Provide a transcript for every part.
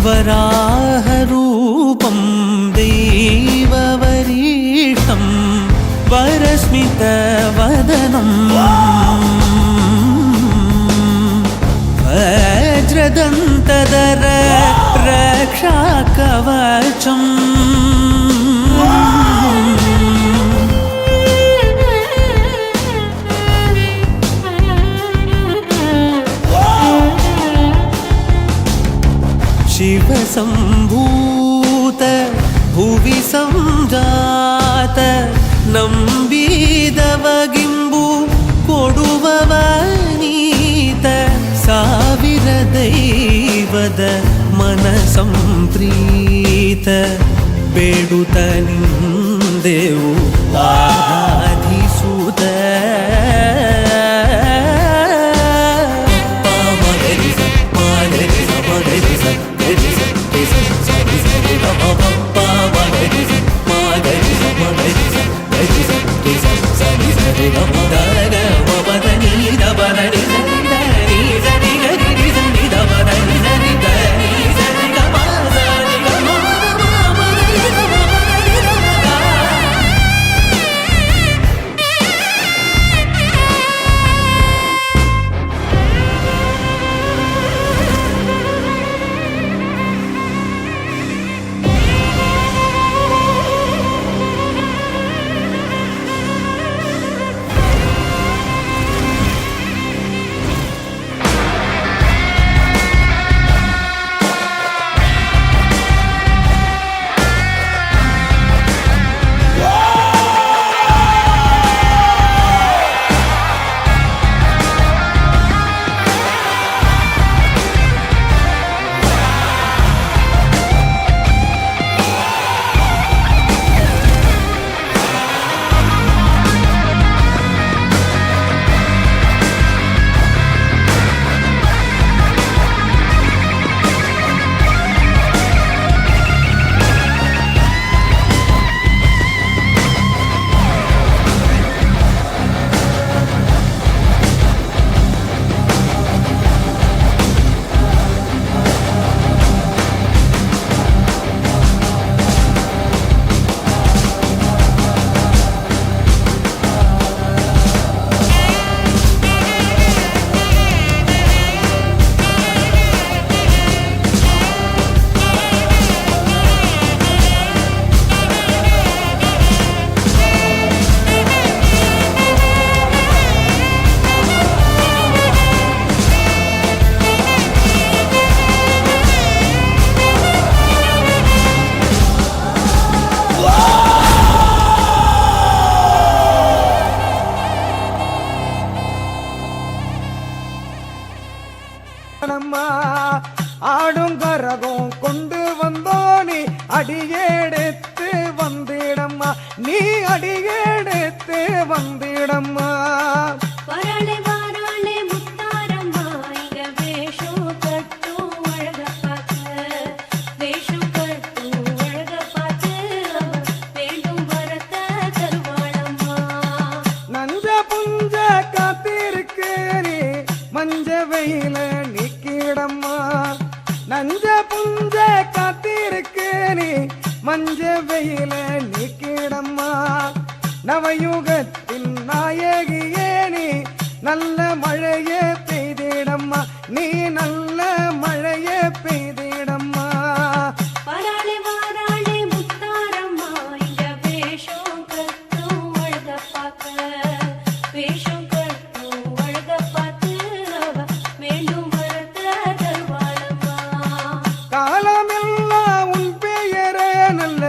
वराहरूपं दैववरीष्ठं वरस्मितवदनं वज्रदन्तधर रक्षाकवचम् शिवसम्भूत भुवि संजात नम्बिदवगिम्बु कोडुववनीत ಸಾವಿರ ದೈವದ ಮನಸಂಪ್ರೀತ ಬೇಡುತ್ತ ನಿಂದೆವು ಆರಾಧಿಸುತ್ತ ஆடும் கரகம் கொண்டு வந்தோனி அடியெடுத்து வந்திடம்மா நீ அடியெடுத்து வந்திடம்மா வராளே வாராளே முத்தாரம்மா இங்க வேஷம் கட்டும் அழக பார்த்து வேஷம் கட்டும் அழக பார்த்து வேண்டும் வரத்த தருவாளம்மா நஞ்ச புஞ்ச காத்திருக்கு நீ மஞ்ச வெயில நிக்கிடம்மா நஞ்ச புஞ்ச காத்திருக்கு நீ மஞ்ச வெயில நிக்கிடம்மா நவயுகத்தின் நாயகியே நீ நல்ல மழையே பெய்திடம்மா நீ நல்ல மழையே பெய்திடம்மா வராளே வாராளே முத்தாரம்மா இங்க வேஷம் கட்டும் அழக பார்க்க வேஷம் கட்டும் அழக பார்த்து வேண்டும் வரத்த தருவாளம்மா காலமெல்லாம் உன் பெயரே நல்ல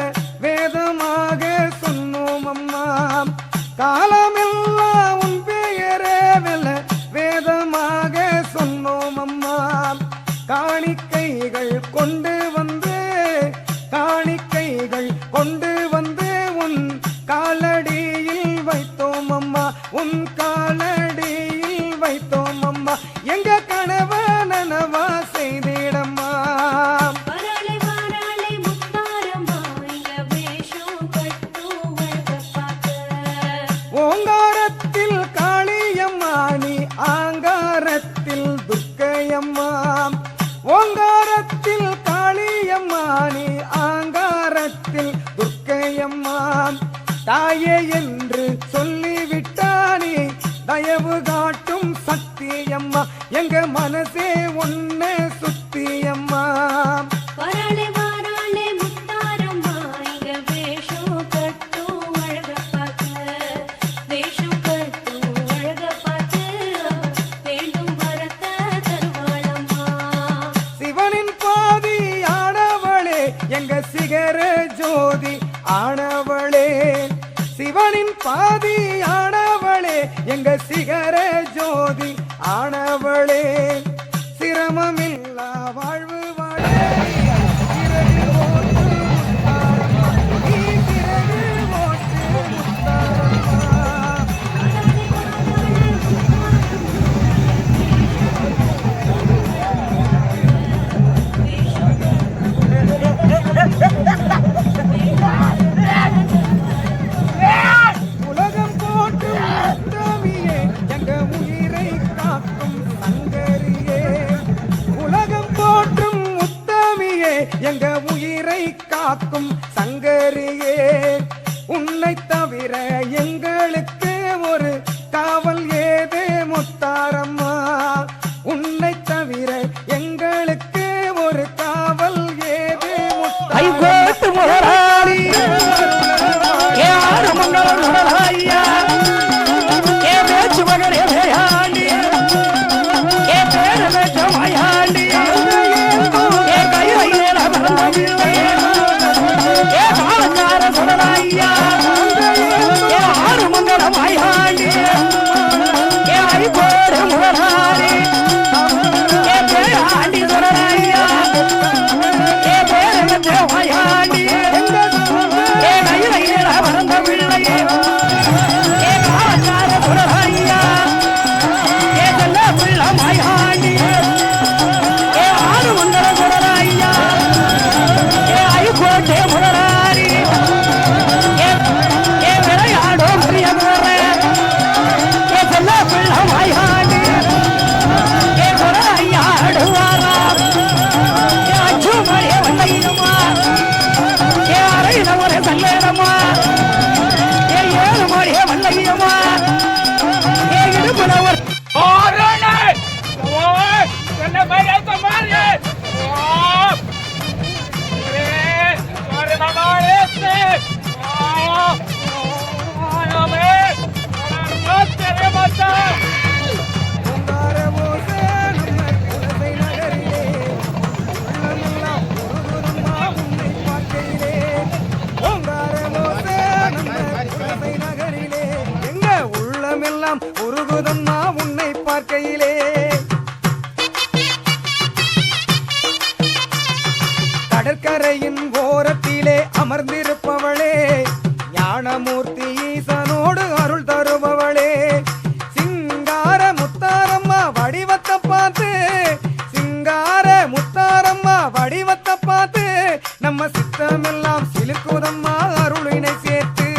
வேதமாக சொன்னோம் அம்மா காலமெல்லாம் உன் பெயரே நல்ல வேதமாக சொன்னோம் அம்மா காணிக்கைகள் கொண்டு வந்து காணிக்கைகள் கொண்டு வந்து உன் காலடியில் வைத்தோம் அம்மா உன் காலடியில் வைத்தோம் அம்மா எங்க கனவ நனவா செய்திடம்மா வராளே வாராளே முத்தாரம்மா இங்க வேஷம் கட்டும் அழக பார்க்க ஓங்காரத்தில் காளியம்மா நீ ஆங்காரத்தில் துர்க்கையம்மா ஓங்காரத்தில் காளி தாயே என்று சொல்லிவிட்டானே தயவு காட்டும் சக்தியம்மா எங்க மனசே ஒன்ன சுத்தியம்மா வராளே வாராளே முத்தாரம்மா இங்க வேஷம் கட்டும் அழக பார்க்க வேஷம் கட்டும் அழக பார்த்து வேண்டும் வரத்த தருவாளம்மா சிவனின் பாதி ஆனவளே எங்க சிகர ஜோதி ஆனவளே சிவனின் பாதி ஆனவளே எங்க சிகர ஜோதி ஆனவளே சிரமமில்லா வாழ்வு வாழ சிறகு ஓட்டு முத்தாரம்மா. நீ சிறகு ஓட்டு முத்தாரம்மா. உலகம் போற்றும் உத்தமியே எங்க உயிரை காக்கும் சங்கரியே உலகம் போற்றும் உத்தமியே எங்க உயிரை காக்கும் சங்கரியே உன்னை தவிர எங்களுக்கு ஒரு காவல் ஏதே முத்தாரம்மா உன்னை தவிர எங்களுக்கு ஒரு காவல் ஏதே ஐகோட்டு முதலாளி ஏ ஆறு மங்களம் முதலாளியா ஏ பேச்சு மகனே வேயாண்டி ஏ பேர பேச்ச மாயாண்டி ஏ கையில மறந்தவில்லை ஏ காலக்கார முதலாளியா ஏ ஆறு மங்களம் மாயாண்டி ஏ ஐகோட்டு முதலாளி ஏ பேராண்டி முதலாளியா ஏ பேர பேச்ச மாயாண்டி ஏ கையில மறந்தவில்லை ஏ காலக்கார முதலாளியா ஏ செல்ல பிள்ளை மாயாண்டி ஏ ஆறு மங்கள முதலாளியா ஏ ஐகோட்டை முதலாளி ஏ விளையாடோ பிரியவர ஏ செல்ல பிள்ளை மாயாண்டி ஏ முதலாளியா அடுவாரா ஏ அச்சு மழைய வந்தையுமா ஏ அரையில ஒரு சல்லேரமா ஏ ஏழு மழைய வந்தையுமா ஏ இடுப்புல ஒரு ஓங்கார ஓசை நம்ம குலசை நகரிலே உள்ளமெல்லாம் ஒருவருமா உன்னை பார்க்கையிலே ஓங்கார ஓசை நம்ம குலசை நகரிலே எங்க உள்ளமெல்லாம் உருகுதம்மா உன்னை பார்க்கையிலே கடற்கரையின் ஓரத்திலே அமர்ந்திருப்பவளே ஞானமூர்த்தி ஈசனோடு அருள் தருபவளே சிங்கார முத்தாரம்மா வடிவத்தை பார்த்து சிங்கார முத்தாரம்மா வடிவத்தை பார்த்து நம்ம சித்தமெல்லாம் சிலுக்குதம்மா அருளினை சேர்த்து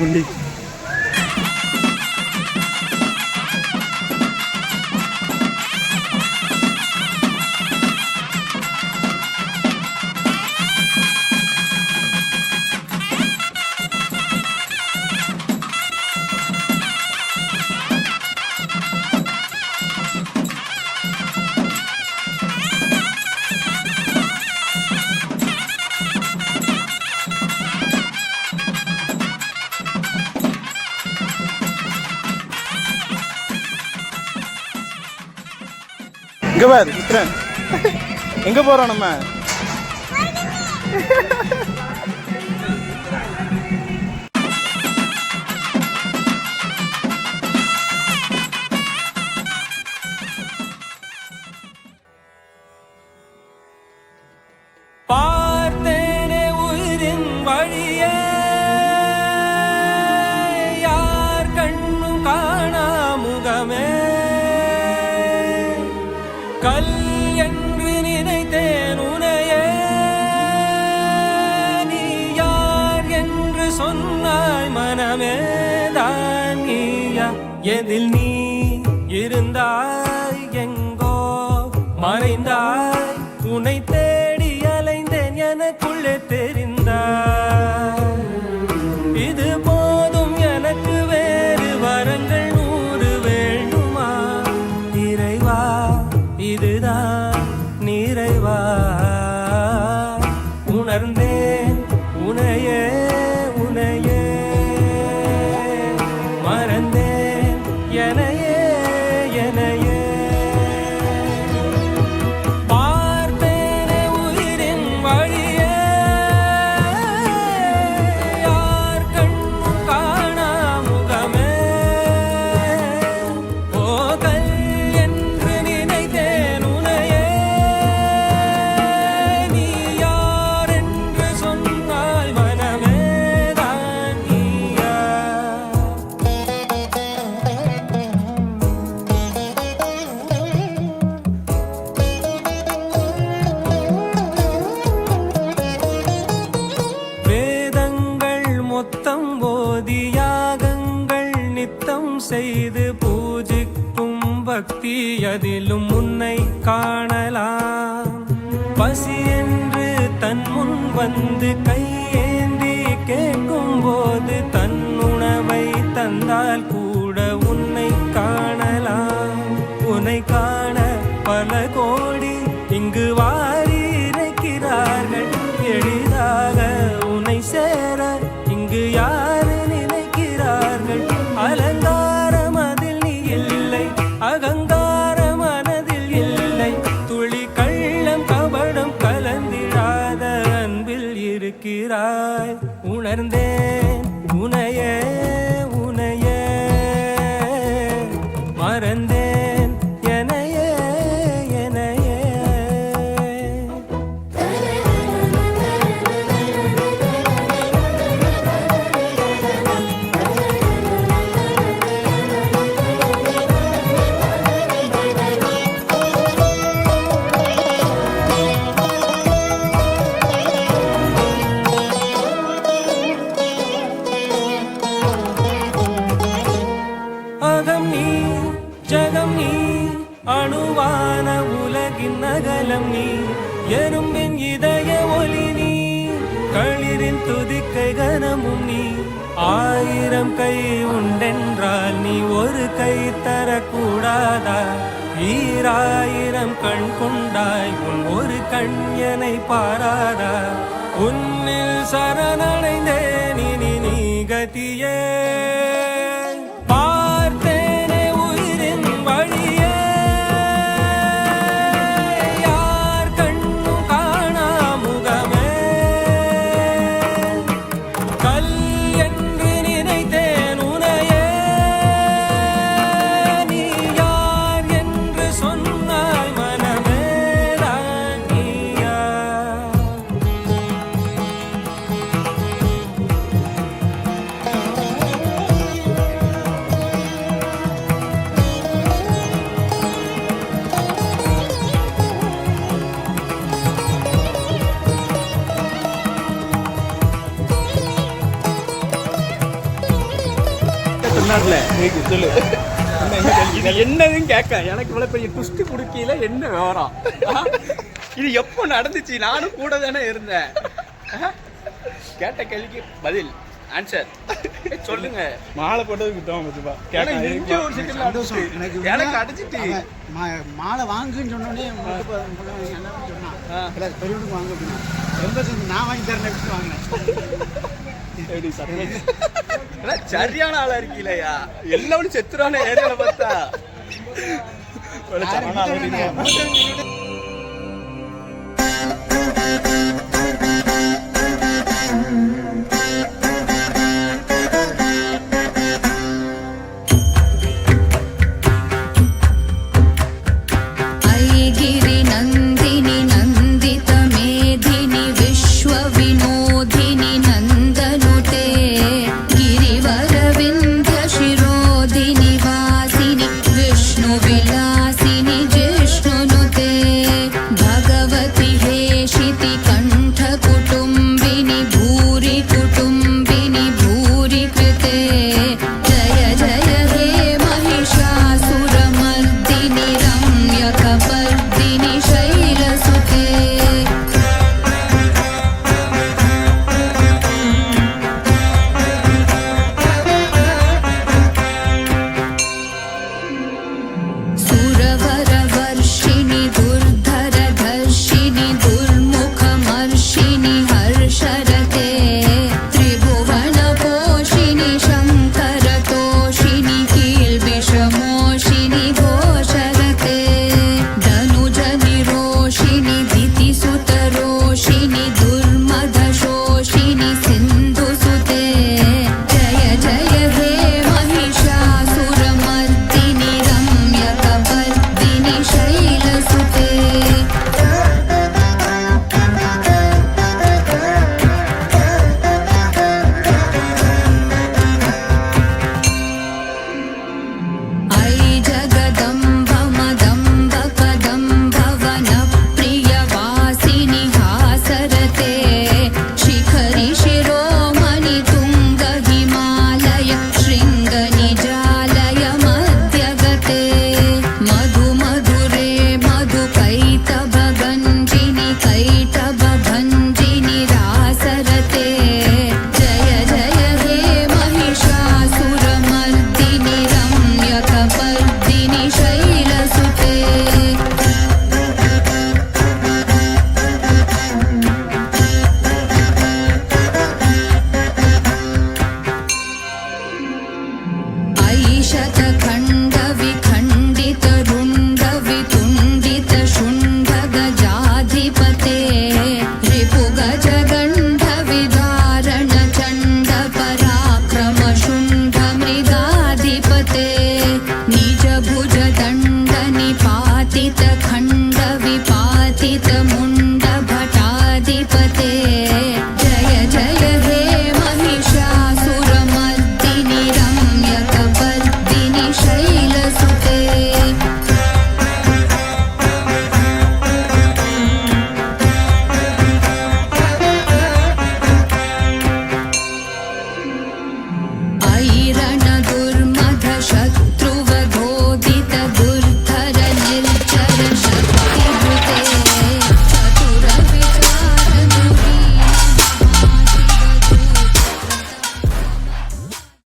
உண்டி இங்க பாரு மித்ரன் எங்க போறோம் நம்ம பார்த்தேனே உயிரின் வழியே யார் கண்ணும் காணா முகமே கல் என்று நினைத்தேன் உனையே நீ யார் என்று சொன்னாய் மனமே தான் நீயா எதில் நீ இருந்தாய் எங்கோ மறைந்தாய் உன்னை தேடி அலைந்தேன் எனக்குள்ளே தெரிந்தாய் இது போதும் எனக்கு வேறு வரங்கள் 100 வேண்டுமா இறைவா இதுதான் நிறைவா உணர்ந்தேன் உனையே உனையே மறந்தேன் எனையே எனையே பார்த்தேனே உயிரின் வழியே யார் கண்ணும் காணா முகமே போகல் என்று நினைத்தேன் உனையே நீ யார் என்று சொன்னால் மனமே தான் நீயா வேதங்கள் மொத்தம் ஓதி யாகங்கள் நித்தம் செய்து பூஜிக்கும் பக்தி அதிலும் உன்னை காணலாம் பசி என்று தன் முன் வந்து கையேந்தி கேட்கும் போது தன் உணவை தந்தால் கூட உன்னை காணலாம் உன்னை காண பல கோடி இங்கு வாரி இறைக்கிறார்கள் எளிதாக உன்னை சேர இங்கு யாரு நினைக்கிறார்கள் அலங்காரம் அதில் நீ இல்லை அகங்கார மனதில் இல்லை துளி கள்ளம் கபடம் கலந்திடாத அன்பில் இருக்கிறாய் உணர்ந்தேன் உனையே உனையே மறந்தேன் எனையே எனையே அகம் நீ ஜகம் நீ அணுவான உலகின் அகலம் நீ எறும்பின் இதய ஒளி நீ களிரின் துதிக்கை கனமும் நீ 1000 கை உண்டென்றால் நீ ஒரு கை தரக்கூடாதா 1000 கண் கொண்டாய் உன் ஒரு கண் என்னை பாராதா உன்னில் சரணடைந்தேன் இனி நீ கதியே பார்த்தேனே உயிரின் வழியே யார் கண்ணும் காணா முகமே கல் என்று நினைத்தேன் உனையே நீ யார் என்று சொன்னால் மனமே தான் நீயா தமிழ்நாட்டுல சொல்லு என்ன கேள்வி? இது என்னதுன்னு கேட்க எனக்கு இவ்வளவு பெரிய ட்விஸ்ட் குடுக்கையில என்ன விவரம்? இது எப்போ நடந்துச்சு? நானும் கூட தானே இருந்தேன். கேட்ட கேள்விக்கு பதில் ஆன்சர் சொல்லுங்க. மாலை போட்டது குத்தம் பத்துப்பா எனக்கு இங்க ஒரு second ல அடிச்சிட்டு. எனக்கு அடிச்சிட்டு மாலை வாங்குன்னு சொன்னோடனே சொன்னான் பெரியவனுக்கு வாங்க அப்படின்னா ரொம்ப நான் வாங்கி தரேன் வாங்கினேன். எப்படி சர்ப்ரைஸ்? சரியான ஆளா இருக்கீங்களா? எல்லாரும் செத்துறானே ஏரியால பார்த்தா. ஒரு சரணா